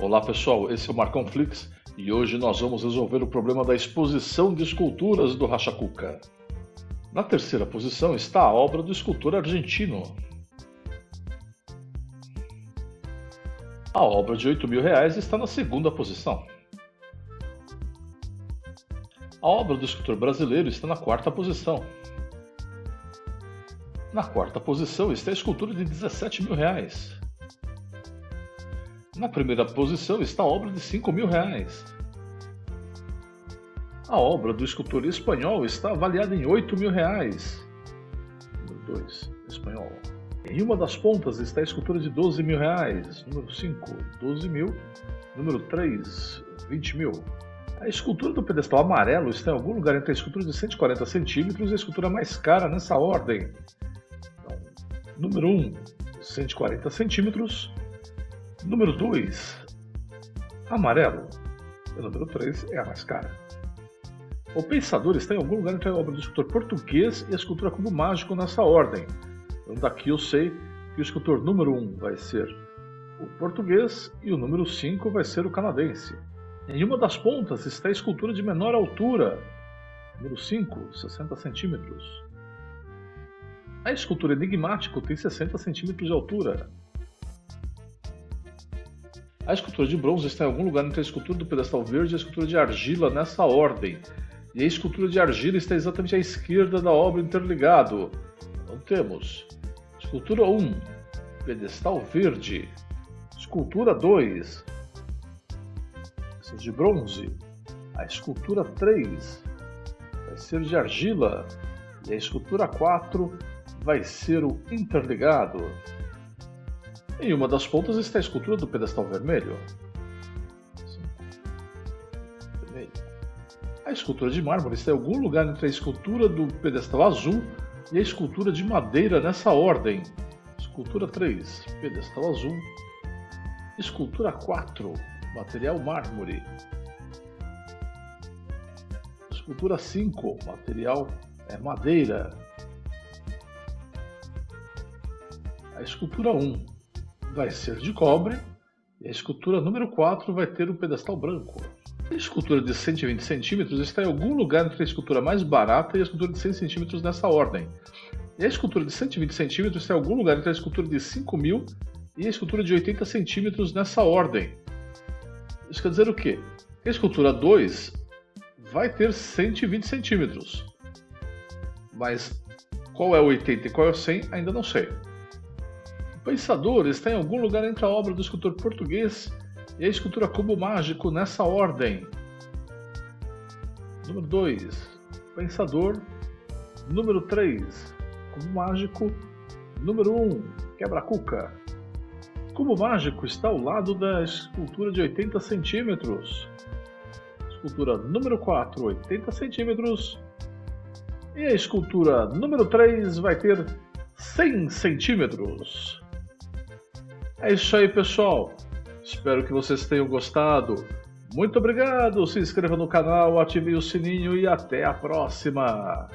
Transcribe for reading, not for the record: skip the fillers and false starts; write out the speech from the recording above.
Olá pessoal, esse é o Marcão Flix e hoje nós vamos resolver o problema da exposição de esculturas do Racha Cuca. Na terceira posição está a obra do escultor argentino. A obra de R$8.000 está na segunda posição. A obra do escultor brasileiro está na quarta posição. Na quarta posição está a escultura de R$17.000. Na primeira posição está a obra de R$5.000. A obra do escultor espanhol está avaliada em R$8.000. Número 2, espanhol. Em uma das pontas está a escultura de R$12.000. Número 5, 12.000. Número 3, 20.000. A escultura do pedestal amarelo está em algum lugar entre a escultura de 140 centímetros e a escultura mais cara nessa ordem. Então, número 1, 140 centímetros. Número 2, amarelo. E o número 3 é a mais cara. O pensador está em algum lugar entre a obra do escultor português e a escultura cubo mágico nessa ordem. Então daqui eu sei que o escultor número 1 vai ser o português e o número 5 vai ser o canadense. Em uma das pontas está a escultura de menor altura. Número 5, 60 centímetros. A escultura enigmático tem 60 centímetros de altura. A escultura de bronze está em algum lugar entre a escultura do pedestal verde e a escultura de argila nessa ordem. E a escultura de argila está exatamente à esquerda da obra interligado. Então temos escultura 1, pedestal verde. Escultura 2, de bronze. A escultura 3 vai ser de argila. E a escultura 4 vai ser o interligado. Em uma das pontas está a escultura do pedestal vermelho. A escultura de mármore está em algum lugar entre a escultura do pedestal azul e a escultura de madeira nessa ordem. Escultura 3, pedestal azul. Escultura 4, material mármore. Escultura 5, material madeira. A escultura 1 vai ser de cobre e a escultura número 4 vai ter o pedestal branco. A escultura de 120 centímetros está em algum lugar entre a escultura mais barata e a escultura de 100 centímetros nessa ordem. E a escultura de 120 centímetros está em algum lugar entre a escultura de 5.000 e a escultura de 80 centímetros nessa ordem. Isso quer dizer o quê? A escultura 2 vai ter 120 centímetros. Mas qual é o 80 e qual é o 100 ainda não sei. O pensador está em algum lugar entre a obra do escultor português e a escultura cubo mágico nessa ordem. Número 2, pensador. Número 3, cubo mágico. Número 1, quebra-cuca. Cubo mágico está ao lado da escultura de 80 centímetros. Escultura número 4, 80 centímetros. E a escultura número 3 vai ter 100 centímetros. É isso aí, pessoal. Espero que vocês tenham gostado. Muito obrigado. Se inscreva no canal, ative o sininho e até a próxima.